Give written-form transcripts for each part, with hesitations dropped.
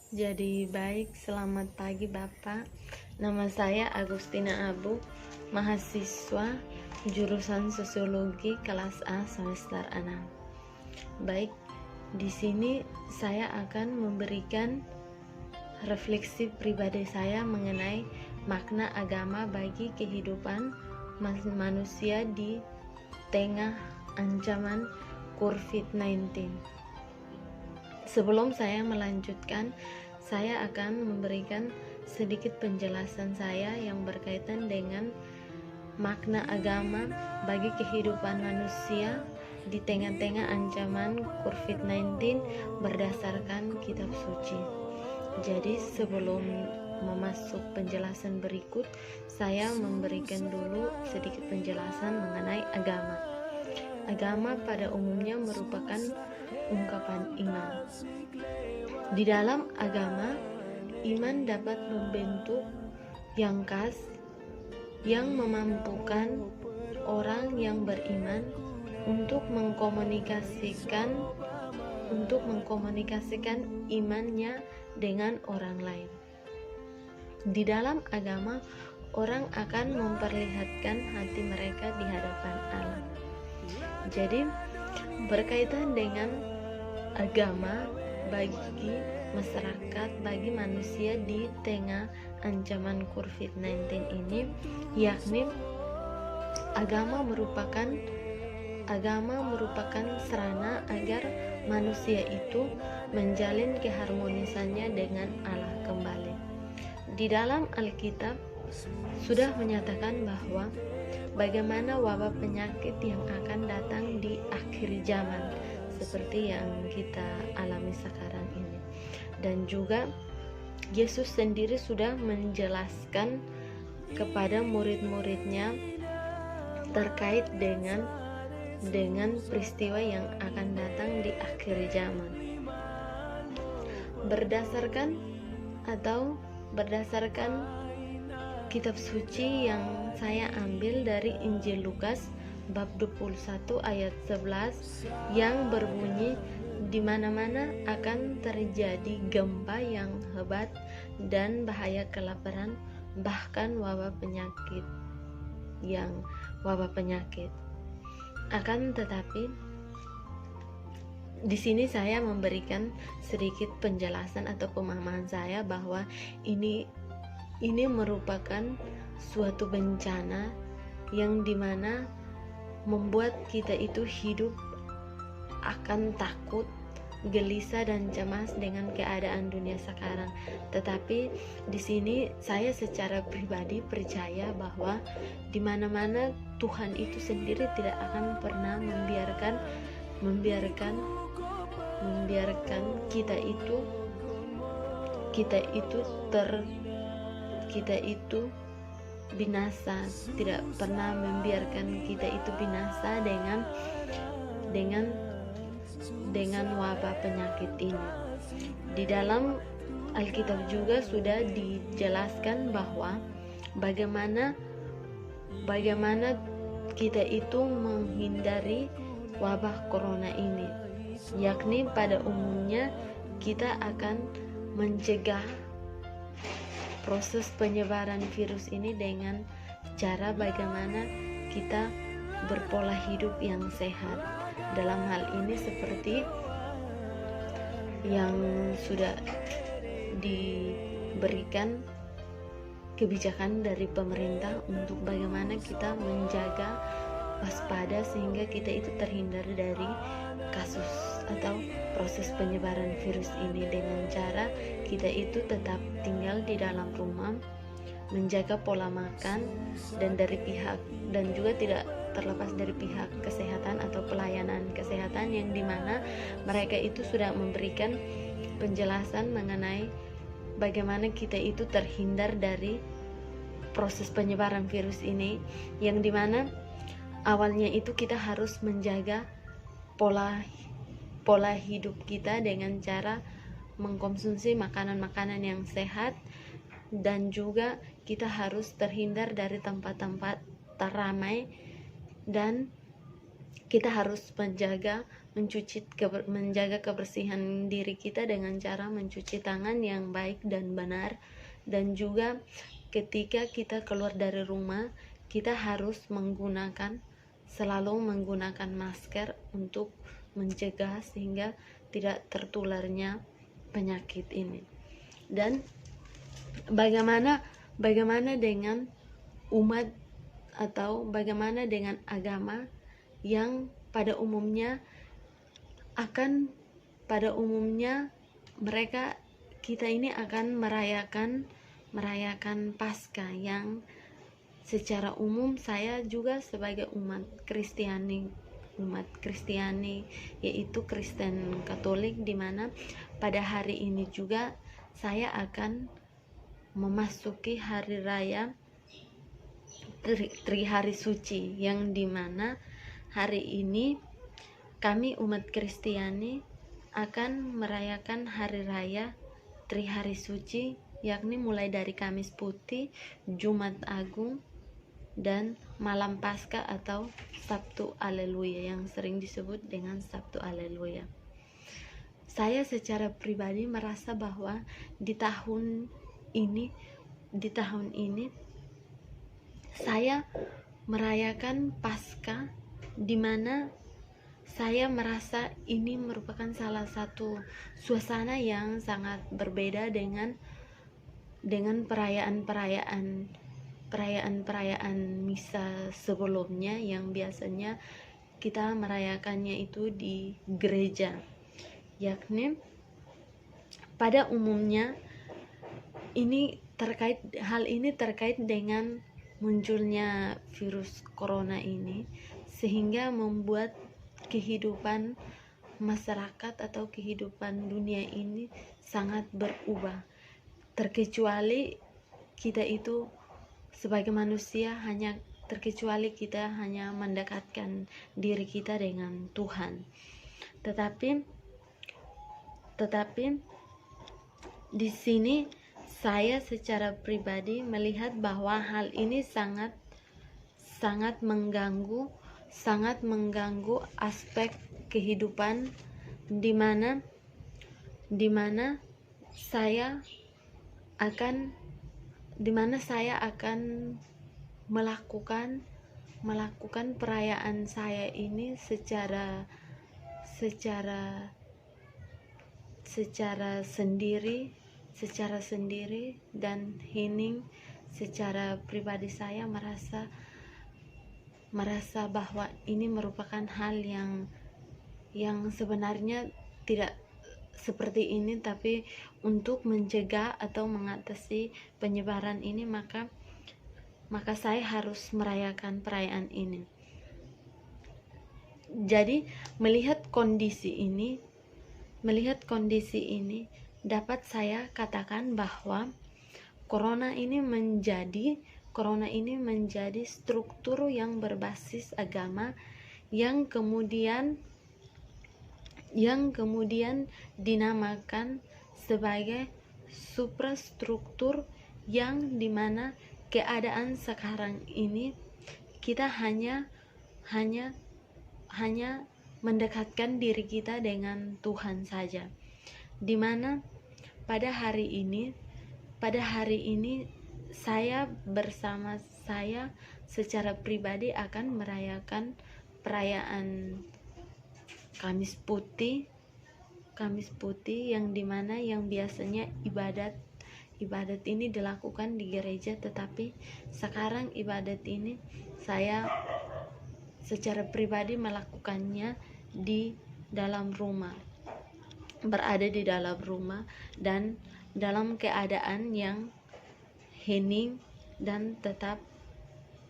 Jadi baik, selamat pagi Bapak. Nama saya Agustina Abu, mahasiswa jurusan Sosiologi kelas A semester 6. Baik, di sini saya akan memberikan refleksi pribadi saya mengenai makna agama bagi kehidupan manusia di tengah ancaman COVID-19. Sebelum saya melanjutkan, saya akan memberikan sedikit penjelasan saya yang berkaitan dengan makna agama bagi kehidupan manusia di tengah-tengah ancaman COVID-19 berdasarkan kitab suci. Jadi sebelum memasuk penjelasan berikut, saya memberikan dulu sedikit penjelasan mengenai agama. Agama pada umumnya merupakan ungkapan iman. Di dalam agama, iman dapat membentuk yang khas yang memampukan orang yang beriman untuk mengkomunikasikan imannya dengan orang lain. Di dalam agama, orang akan memperlihatkan hati mereka di hadapan Allah. Jadi, berkaitan dengan agama bagi masyarakat, bagi manusia di tengah ancaman COVID-19 ini, yakni agama merupakan sarana agar manusia itu menjalin keharmonisannya dengan Allah kembali. Di dalam Alkitab sudah menyatakan bahwa bagaimana wabah penyakit yang akan datang di akhir zaman seperti yang kita alami sekarang ini. Dan juga Yesus sendiri sudah menjelaskan kepada murid-muridnya terkait dengan peristiwa yang akan datang di akhir zaman. Berdasarkan kitab suci yang saya ambil dari Injil Lukas bab 21 ayat 11 yang berbunyi, di mana-mana akan terjadi gempa yang hebat dan bahaya kelaparan, bahkan wabah penyakit. Akan tetapi di sini saya memberikan sedikit penjelasan atau pemahaman saya bahwa ini merupakan suatu bencana yang dimana membuat kita itu hidup akan takut, gelisah dan cemas dengan keadaan dunia sekarang. Tetapi di sini saya secara pribadi percaya bahwa di mana-mana Tuhan itu sendiri tidak akan pernah membiarkan kita itu binasa, tidak pernah membiarkan kita itu binasa dengan wabah penyakit ini. Di dalam Alkitab juga sudah dijelaskan bahwa bagaimana kita itu menghindari wabah corona ini, yakni pada umumnya kita akan mencegah proses penyebaran virus ini dengan cara bagaimana kita berpola hidup yang sehat. Dalam hal ini seperti yang sudah diberikan kebijakan dari pemerintah untuk bagaimana kita menjaga waspada sehingga kita itu terhindar dari kasus atau proses penyebaran virus ini dengan cara kita itu tetap tinggal di dalam rumah, menjaga pola makan dan juga tidak terlepas dari pihak kesehatan atau pelayanan kesehatan yang dimana mereka itu sudah memberikan penjelasan mengenai bagaimana kita itu terhindar dari proses penyebaran virus ini, yang dimana awalnya itu kita harus menjaga pola hidup kita dengan cara mengkonsumsi makanan-makanan yang sehat, dan juga kita harus terhindar dari tempat-tempat teramai, dan kita harus menjaga kebersihan diri kita dengan cara mencuci tangan yang baik dan benar, dan juga ketika kita keluar dari rumah kita harus selalu menggunakan masker untuk mencegah sehingga tidak tertularnya penyakit ini. Dan bagaimana dengan umat atau bagaimana dengan agama yang pada umumnya kita ini akan merayakan Paskah, yang secara umum saya juga sebagai umat Kristiani yaitu Kristen Katolik, di mana pada hari ini juga saya akan memasuki hari raya Trihari Suci, yang dimana hari ini kami umat Kristiani akan merayakan hari raya Trihari Suci, yakni mulai dari Kamis Putih, Jumat Agung, dan malam Paskah atau Sabtu Haleluya, yang sering disebut dengan Sabtu Haleluya. Saya secara pribadi merasa bahwa di tahun ini saya merayakan Paskah, di mana saya merasa ini merupakan salah satu suasana yang sangat berbeda dengan perayaan misa sebelumnya yang biasanya kita merayakannya itu di gereja, yakni pada umumnya hal ini terkait dengan munculnya virus corona ini, sehingga membuat kehidupan masyarakat atau kehidupan dunia ini sangat berubah. Terkecuali kita itu sebagai manusia terkecuali kita hanya mendekatkan diri kita dengan Tuhan. Tetapi di sini saya secara pribadi melihat bahwa hal ini sangat mengganggu aspek kehidupan, di mana saya akan melakukan perayaan saya ini secara sendiri, dan hening secara pribadi saya merasa bahwa ini merupakan hal yang sebenarnya tidak seperti ini, tapi untuk mencegah atau mengatasi penyebaran ini maka saya harus merayakan perayaan ini. Jadi melihat kondisi ini dapat saya katakan bahwa corona ini menjadi struktur yang berbasis agama yang kemudian dinamakan sebagai suprastruktur, yang dimana keadaan sekarang ini kita hanya mendekatkan diri kita dengan Tuhan saja, dimana pada hari ini saya secara pribadi akan merayakan perayaan Kamis Putih, yang dimana yang biasanya ibadat ini dilakukan di gereja, tetapi sekarang ibadat ini saya secara pribadi melakukannya berada di dalam rumah dan dalam keadaan yang hening, dan tetap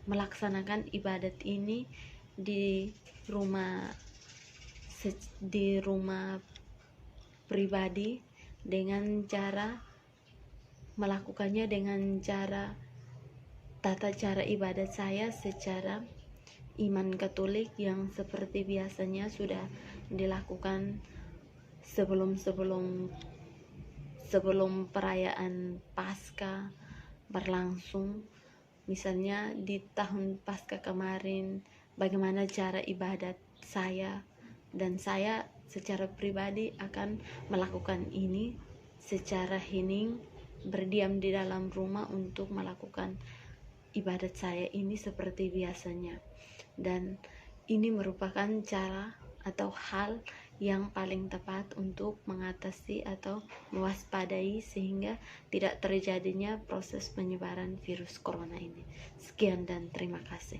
melaksanakan ibadat ini di rumah pribadi, dengan cara melakukannya dengan tata cara ibadat saya secara iman Katolik, yang seperti biasanya sudah dilakukan sebelum perayaan Paskah berlangsung. Misalnya di tahun Paskah kemarin, bagaimana cara ibadat saya dan saya secara pribadi akan melakukan ini secara hening, berdiam di dalam rumah untuk melakukan ibadat saya ini seperti biasanya. Dan ini merupakan cara atau hal yang paling tepat untuk mengatasi atau mewaspadai sehingga tidak terjadinya proses penyebaran virus corona ini. Sekian dan terima kasih.